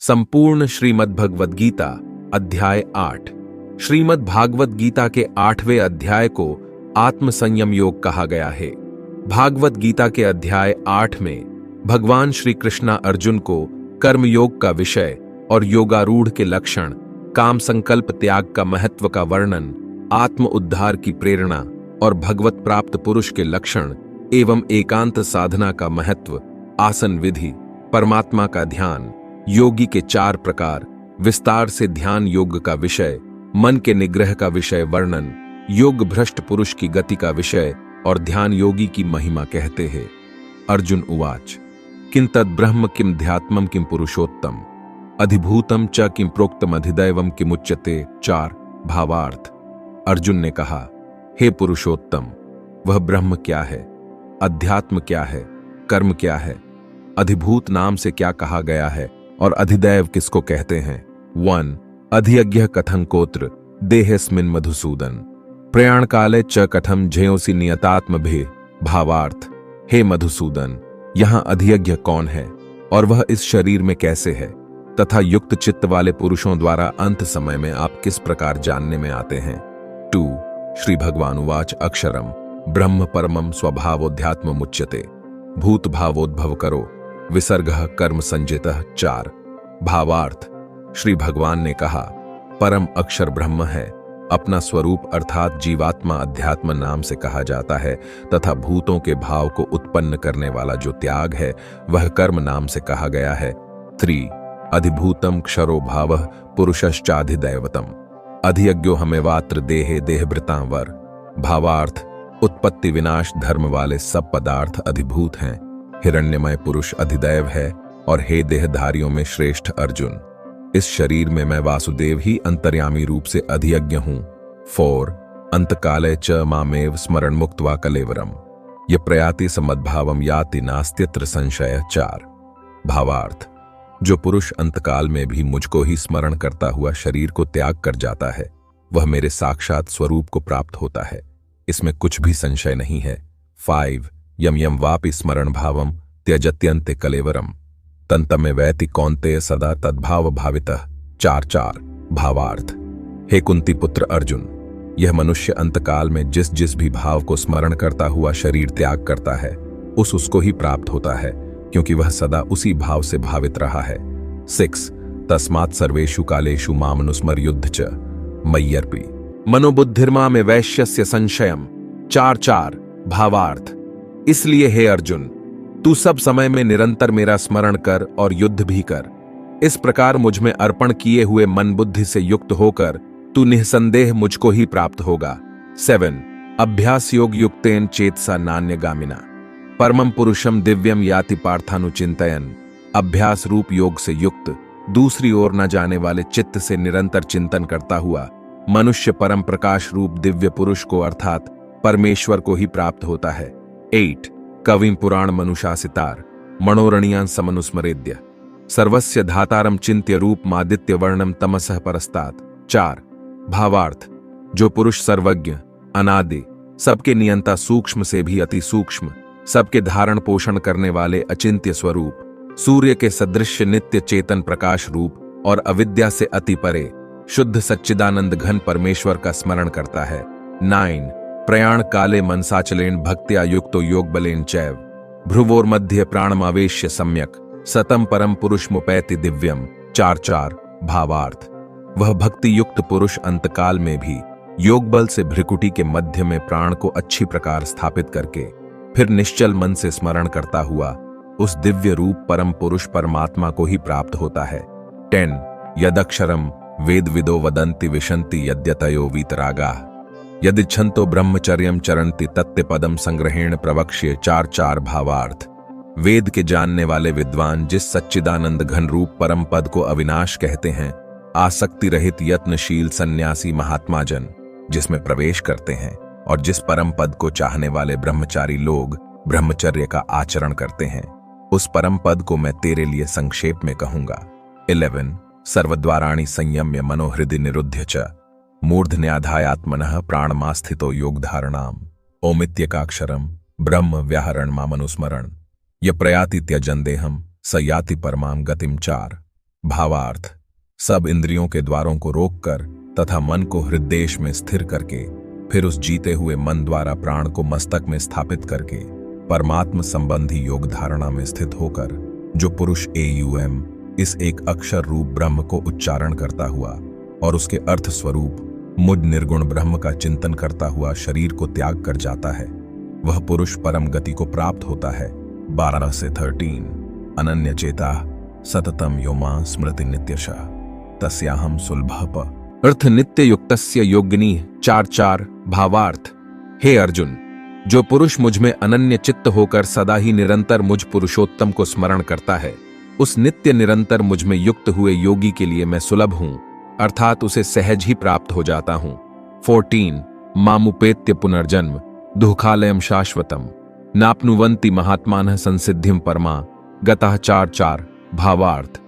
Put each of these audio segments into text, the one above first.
संपूर्ण श्रीमद् भगवद गीता अध्याय 8। श्रीमद् भागवत गीता के 8वें अध्याय को आत्म संयम योग कहा गया है। भागवत गीता के अध्याय 8 में भगवान श्री कृष्ण अर्जुन को कर्म योग का विषय और योगारूढ़ के लक्षण, काम संकल्प त्याग का महत्व का वर्णन, आत्म उद्धार की प्रेरणा और भगवत प्राप्त पुरुष के लक्षण एवं एकांत साधना का महत्व, आसन विधि, परमात्मा का ध्यान, योगी के 4 प्रकार, विस्तार से ध्यान योग का विषय, मन के निग्रह का विषय वर्णन, योग भ्रष्ट पुरुष की गति का विषय और ध्यान योगी की महिमा कहते हैं। अर्जुन उवाच किं तद् ब्रह्म किं ध्यात्मं किं पुरुषोत्तम अधिभूतम च किं प्रोक्तम अधिदैवम किमुच्यते। 4 भावार्थ। अर्जुन ने कहा, हे पुरुषोत्तम, वह ब्रह्म क्या है, अध्यात्म क्या है, कर्म क्या है, अधिभूत नाम से क्या कहा गया है और अधिदैव किसको कहते हैं। 1 अधियज्ञ कथं कोत्र देहेस्मिन् मधुसूदन प्रयाण काले च कथम झयोसी नियतात्म भे। भावार्थ। हे मधुसूदन, यहाँ अधियज्ञ कौन है और वह इस शरीर में कैसे है, तथा युक्त चित्त वाले पुरुषों द्वारा अंत समय में आप किस प्रकार जानने में आते हैं। 2 श्री भगवान उवाच अक्षरम ब्रह्म परमम स्वभावोध्यात्म मुच्यते भूत भावोद्भव करो विसर्गः कर्म संजितः। 4 भावार्थ। श्री भगवान ने कहा, परम अक्षर ब्रह्म है, अपना स्वरूप अर्थात जीवात्मा अध्यात्म नाम से कहा जाता है, तथा भूतों के भाव को उत्पन्न करने वाला जो त्याग है वह कर्म नाम से कहा गया है। 3 अधिभूतम क्षरो भावः पुरुषश्चाधिदैवतम अधियज्ञो हमेवात्र देहे देहभृतांवर। भावार्थ। उत्पत्ति विनाश धर्म वाले सब पदार्थ अधिभूत हैं, हिरण्यमय पुरुष अधिदैव है, और हे देहधारियों में श्रेष्ठ अर्जुन, इस शरीर में मैं वासुदेव ही अंतर्यामी रूप से अधियज्ञ हूं। 4 अंतकाले च मामेव स्मरण मुक्त्वा कलेवरम ये प्रयाति समद्भावम याति नास्त्यत्र संशय। 4 भावार्थ। जो पुरुष अंतकाल में भी मुझको ही स्मरण करता हुआ शरीर को त्याग कर जाता है, वह मेरे साक्षात स्वरूप को प्राप्त होता है, इसमें कुछ भी संशय नहीं है। 5 यम यम वापि स्मरण भावम त्यजत्यन्ते कलेवरम तंतमे वैति कौन्तेय सदा तद्भाव भावितः। 4 भावार्थ। हे कुंती पुत्र अर्जुन, यह मनुष्य अंतकाल में जिस जिस भी भाव को स्मरण करता हुआ शरीर त्याग करता है, उसको ही प्राप्त होता है, क्योंकि वह सदा उसी भाव से भावित रहा है। 6 तस्मात् सर्वेषु कालेषु मामनुस्मर युद्ध च मय्यर्पि मनोबुद्धिर्मा में वैश्यस्य संशयम। 4 भावार्थ। इसलिए हे अर्जुन, तू सब समय में निरंतर मेरा स्मरण कर और युद्ध भी कर। इस प्रकार मुझ में अर्पण किए हुए मन बुद्धि से युक्त होकर तू निःसंदेह मुझको ही प्राप्त होगा। 7 अभ्यास योग युक्तेन चेतसा नान्यगामिना परमं पुरुषम दिव्यम याति पार्थानुचिंतयन अभ्यास रूप योग से युक्त दूसरी ओर न जाने वाले चित्त से निरंतर चिंतन करता हुआ मनुष्य परम प्रकाश रूप दिव्य पुरुष को अर्थात परमेश्वर को ही प्राप्त होता है। 8 कविं पुराण मनुशासितार मनोरणीयान समनुस्मरेद्य सर्वस्य धातारम चिंत्य रूप मादित्य वर्णम तमसः परस्तात्। 4 भावार्थ। जो पुरुष सर्वज्ञ, अनादि, सबके नियंता, सूक्ष्म से भी अति सूक्ष्म, सबके धारण पोषण करने वाले अचिंत्य स्वरूप, सूर्य के सदृश्य नित्य चेतन प्रकाश रूप और अविद्या से अति परे शुद्ध सच्चिदानंद घन परमेश्वर का स्मरण करता है। 9 प्रयाण काले मनसाचलेन भक्त्या युक्तो योग बलेन चैव भ्रुवोर मध्य प्राणमावेश्य सम्यक सतम परम पुरुष मुपैति दिव्यम। 4 भावार्थ। वह भक्ति युक्त पुरुष अंतकाल में भी योग बल से भ्रिकुटी के मध्य में प्राण को अच्छी प्रकार स्थापित करके फिर निश्चल मन से स्मरण करता हुआ उस दिव्य रूप परम पुरुष परमात्मा को ही प्राप्त होता है। 10 यदक्षरम वेद विदो वदन्ति विशन्ति यद्यतयो वीतरागाः यदिच्छन्तो ब्रह्मचर्यम चरन्ति तत्ते पदम संग्रहेण प्रवक्ष्ये। 4 भावार्थ। वेद के जानने वाले विद्वान जिस सच्चिदानंद घन रूप परम पद को अविनाश कहते हैं, आसक्ति रहित यत्नशील सन्यासी महात्मा जन जिसमें प्रवेश करते हैं और जिस परम पद को चाहने वाले ब्रह्मचारी लोग ब्रह्मचर्य का आचरण करते हैं, उस परम पद को मैं तेरे लिए संक्षेप में कहूंगा। 11 सर्वद्वाराणि संयम्य मनोहृदि निरुध्य च मूर्धन्याधायात्मनः प्राणमास्थितो योगधारणाम ओमित्यकाक्षरम ब्रह्म व्याहरण मामनुस्मरण य प्रयाति त्यजन देहम स याति परमाम गतिम। 4 भावार्थ। सब इंद्रियों के द्वारों को रोककर तथा मन को हृदय में स्थिर करके फिर उस जीते हुए मन द्वारा प्राण को मस्तक में स्थापित करके परमात्म संबंधी योग धारणा में स्थित होकर जो पुरुष एयुएम इस एक अक्षर रूप ब्रह्म को उच्चारण करता हुआ और उसके अर्थ स्वरूप मुझ निर्गुण ब्रह्म का चिंतन करता हुआ शरीर को त्याग कर जाता है, वह पुरुष परम गति को प्राप्त होता है। 12 से 13 अनन्य चेता सततम योमा स्मृति नित्यशः तस्याहम सुलभ अर्थ नित्य युक्तस्य योगिनी 4-4 भावार्थ। हे अर्जुन, जो पुरुष मुझ में अनन्य चित्त होकर सदा ही निरंतर मुझ पुरुषोत्तम को स्मरण करता है, उस नित्य निरंतर मुझ में युक्त हुए योगी के लिए मैं सुलभ हूं, अर्थात उसे सहज ही प्राप्त हो जाता हूं। 14 मामुपेत्य पुनर्जन्म दुःखालयम शाश्वतम नाप्नुवन्ति महात्मानः संसिद्धिम परमा गतः 4-4 भावार्थ।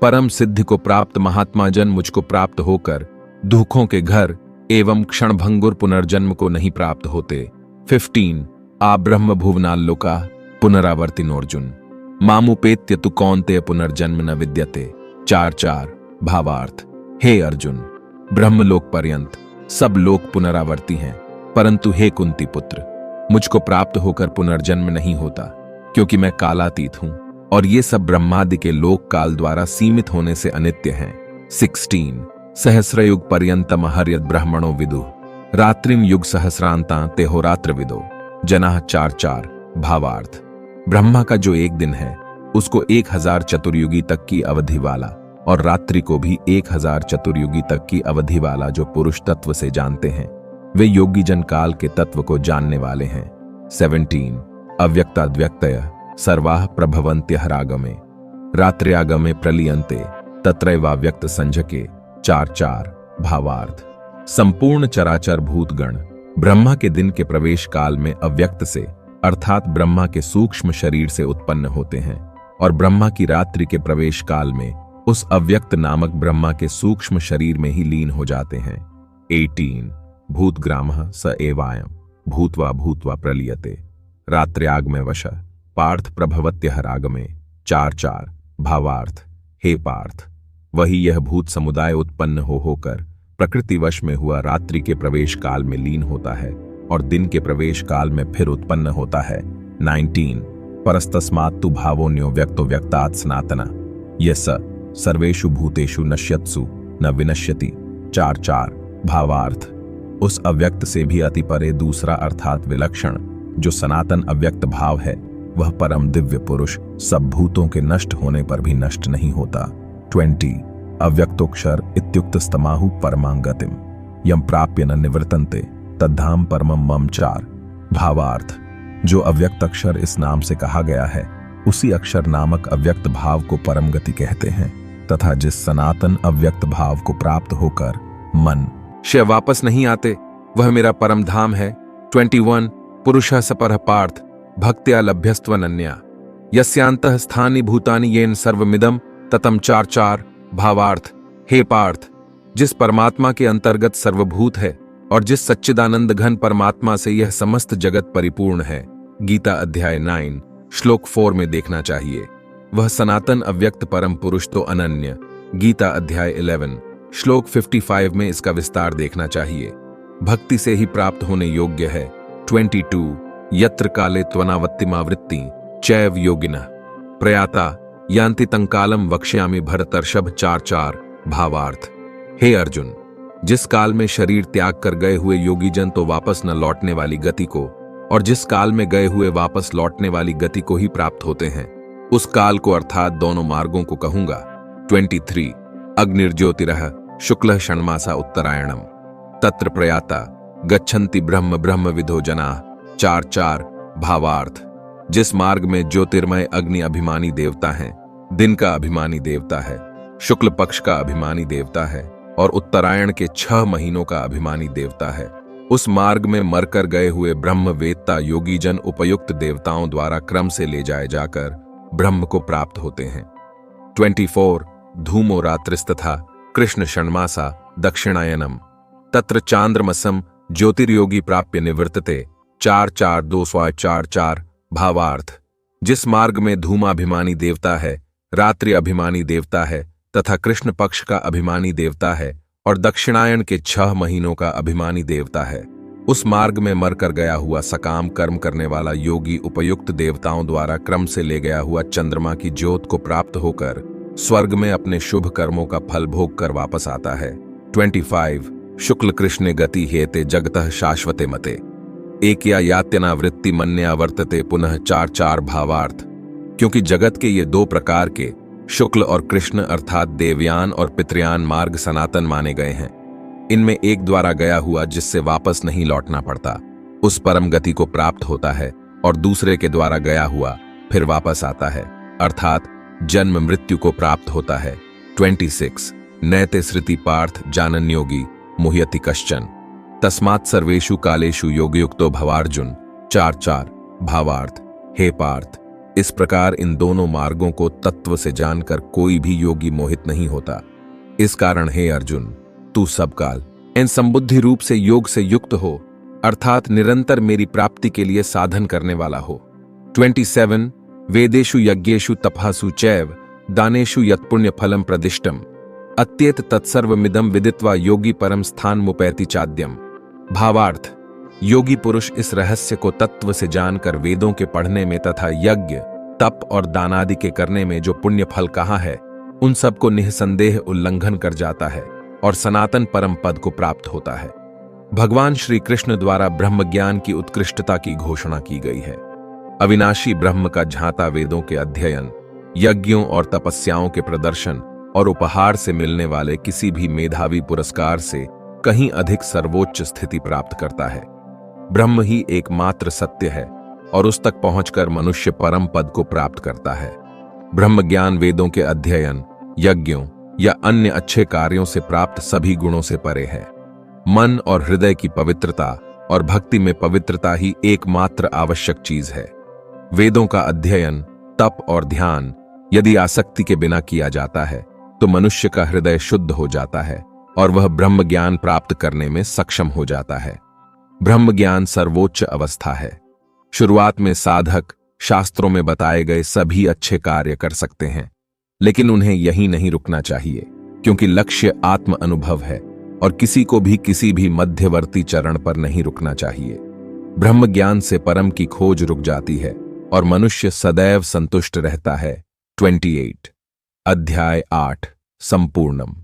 परम सिद्धि को प्राप्त महात्मा जन मुझको प्राप्त होकर दुखों के घर एवं क्षणभंगुर पुनर्जन्म को नहीं प्राप्त होते। 15 आ ब्रह्म भुवनाल्लोका पुनरावर्तिनोर्जुन मामुपेत्य तु कौन्तेय पुनर्जन्म न विद्यते 4-4 भावार्थ। हे अर्जुन, ब्रह्मलोक पर्यंत सब लोग पुनरावर्ती हैं, परंतु हे कुंती पुत्र, मुझको प्राप्त होकर पुनर्जन्म नहीं होता, क्योंकि मैं कालातीत हूं और ये सब ब्रह्मादि के लोक काल द्वारा सीमित होने से अनित्य हैं। 16 सहस्रयुग पर्यंतम हर्यद ब्रह्मणो विदु रात्रिम युग सहस्रांता तेहोरात्र विदो जनाः 4-4 भावार्थ। ब्रह्मा का जो एक दिन है उसको 1000 चतुर्युगी तक की अवधि वाला और रात्रि को भी 1000 चतुर्युगी तक की अवधि वाला जो पुरुष तत्व से जानते हैं, वे योगी जन काल के तत्व को जानने वाले हैं। 17 अव्यक्ताद्व्यक्तय सर्वाः प्रभवन्त्यः रागमे रात्र्यागमे प्रलीयन्ते तत्रैवाव्यक्त संझके 4-4 भावार्थ। संपूर्ण चराचर भूतगण ब्रह्मा के दिन के प्रवेश काल में अव्यक्त से अर्थात ब्रह्मा के सूक्ष्म शरीर से उत्पन्न होते हैं और ब्रह्मा की रात्रि के प्रवेश काल में उस अव्यक्त नामक ब्रह्मा के सूक्ष्म शरीर में ही लीन हो जाते हैं। 18 भूतग्रामः स एवायम् भूत्वा भूत्वा प्रलीयते रात्र्यागमे वशः पार्थ प्रभवत्यः रागमे 4-4 भावार्थ। हे पार्थ, वही यह भूत समुदाय उत्पन्न होकर प्रकृतिवश में हुआ रात्रि के प्रवेश काल में लीन होता है और दिन के प्रवेश काल में फिर उत्पन्न होता है। 19 परस्तस्मात् तु भावोऽन्यो व्यक्तो व्यक्तात् सनातना यस सर्वेषु भूतेषु नश्यत्सु न विनश्यति 4-4 भावार्थ। उस अव्यक्त से भी अति परे दूसरा अर्थात विलक्षण जो सनातन अव्यक्त भाव है, वह परम दिव्य पुरुष सब भूतों के नष्ट होने पर भी नष्ट नहीं होता। 20 अव्यक्तोक्षर इत्युक्तस्तमाहु परमां गतिम यम प्राप्य न निवर्तन्ते तद्धाम परमं मम 4 भावार्थ। जो अव्यक्त अक्षर इस नाम से कहा गया है, उसी अक्षर नामक अव्यक्त भाव को परम गति कहते हैं तथा जिस सनातन अव्यक्त भाव को प्राप्त होकर मन से वापस नहीं आते, वह मेरा परम धाम है। 21 पुरुषः सपरः पार्थ भक्त्या लभ्यस्त्वनन्या यस्यांतः स्थानि भूतानि येन सर्वमिदं ततम 4-4 भावार्थ। हे पार्थ, जिस परमात्मा के अंतर्गत सर्वभूत है और जिस सच्चिदानंद घन परमात्मा से यह समस्त जगत परिपूर्ण है, गीता अध्याय 9 श्लोक 4 में देखना चाहिए। वह सनातन अव्यक्त परम पुरुष तो अनन्य, गीता अध्याय 11 श्लोक 55 में इसका विस्तार देखना चाहिए, भक्ति से ही प्राप्त होने योग्य है। 22 यत्र काले त्वनावत्तिमावृत्ति चैव योगिनः प्रयाता यान्ति तंकालम वक्ष्यामि भरतर्षभ 4-4 भावार्थ। हे अर्जुन, जिस काल में शरीर त्याग कर गए हुए योगी जन तो वापस न लौटने वाली गति को और जिस काल में गए हुए वापस लौटने वाली गति को ही प्राप्त होते हैं, उस काल को अर्थात दोनों मार्गों को कहूंगा। 23 अग्निर्ज्योतिरः शुक्लः षण्मासा उत्तरायणम तत्र प्रयाता गच्छन्ति ब्रह्म ब्रह्मविदो जनाः 4-4 भावार्थ। जिस मार्ग में ज्योतिर्मय अग्नि अभिमानी देवता है, दिन का अभिमानी देवता है, शुक्ल पक्ष का अभिमानी देवता है और उत्तरायण के 6 महीनों का अभिमानी देवता है, उस मार्ग में मरकर गए हुए ब्रह्मवेत्ता योगी जन उपयुक्त देवताओं द्वारा क्रम से ले जाए जाकर ब्रह्म को प्राप्त होते हैं। 24 धूमो रात्रिस्तथा कृष्ण षण्मासा दक्षिणायनम तत्र चांद्रमसम ज्योतिर्योगी प्राप्य निवर्तते 4-4 2-4 भावार्थ। जिस मार्ग में धूमाभिमानी देवता है, रात्रि अभिमानी देवता है, तथा कृष्ण पक्ष का अभिमानी देवता है और दक्षिणायन के 6 महीनों का अभिमानी देवता है। उस मार्ग में मरकर गया हुआ सकाम कर्म करने वाला योगी उपयुक्त देवताओं द्वारा क्रम से ले गया हुआ चंद्रमा की ज्योत को प्राप्त होकर स्वर्ग में अपने शुभ कर्मों का फल भोग कर वापस आता है। 25 शुक्ल कृष्ण गति हेते जगतः शाश्वते मते एक या यात्यना वृत्ति मन्या वर्तते पुनः 4 भावार्थ। क्योंकि जगत के ये 2 प्रकार के शुक्ल और कृष्ण अर्थात देवयान और पितृयान मार्ग सनातन माने गए हैं। इनमें एक द्वारा गया हुआ जिससे वापस नहीं लौटना पड़ता उस परम गति को प्राप्त होता है और दूसरे के द्वारा गया हुआ फिर वापस आता है अर्थात जन्म मृत्यु को प्राप्त होता है। 26 नैते श्रुति पार्थ जानन योगी मुह्यति कश्चन तस्मात् सर्वेषु कालेषु योगयुक्तो भवार्जुन 4 भावार्थ। हे पार्थ, इस प्रकार इन दोनों मार्गों को तत्व से जानकर कोई भी योगी मोहित नहीं होता। इस कारण हे अर्जुन, तू सब काल इन संबुद्धि रूप से योग से युक्त हो अर्थात निरंतर मेरी प्राप्ति के लिए साधन करने वाला हो। 27 वेदेषु यज्ञेषु तपःसु चैव दानेषु यत्पुण्य फलम प्रदिष्टम अत्येत तत्सर्वमिदं विदित्वा योगी परम स्थान मुपैति चाद्यम। भावार्थ, योगी पुरुष इस रहस्य को तत्व से जानकर वेदों के पढ़ने में तथा यज्ञ तप और दानादि के करने में जो पुण्य फल कहाँ है उन सबको निःसंदेह उल्लंघन कर जाता है और सनातन परम पद को प्राप्त होता है। भगवान श्री कृष्ण द्वारा ब्रह्म ज्ञान की उत्कृष्टता की घोषणा की गई है। अविनाशी ब्रह्म का झांता वेदों के अध्ययन, यज्ञों और तपस्याओं के प्रदर्शन और उपहार से मिलने वाले किसी भी मेधावी पुरस्कार से कहीं अधिक सर्वोच्च स्थिति प्राप्त करता है। ब्रह्म ही एकमात्र सत्य है और उस तक पहुंचकर मनुष्य परम पद को प्राप्त करता है। ब्रह्म ज्ञान वेदों के अध्ययन, यज्ञों या अन्य अच्छे कार्यों से प्राप्त सभी गुणों से परे है। मन और हृदय की पवित्रता और भक्ति में पवित्रता ही एकमात्र आवश्यक चीज है। वेदों का अध्ययन, तप और ध्यान यदि आसक्ति के बिना किया जाता है तो मनुष्य का हृदय शुद्ध हो जाता है और वह ब्रह्म ज्ञान प्राप्त करने में सक्षम हो जाता है। ब्रह्म ज्ञान सर्वोच्च अवस्था है। शुरुआत में साधक शास्त्रों में बताए गए सभी अच्छे कार्य कर सकते हैं, लेकिन उन्हें यहीं नहीं रुकना चाहिए क्योंकि लक्ष्य आत्म अनुभव है और किसी को भी किसी भी मध्यवर्ती चरण पर नहीं रुकना चाहिए। ब्रह्म ज्ञान से परम की खोज रुक जाती है और मनुष्य सदैव संतुष्ट रहता है। 28 अध्याय 8 संपूर्णम।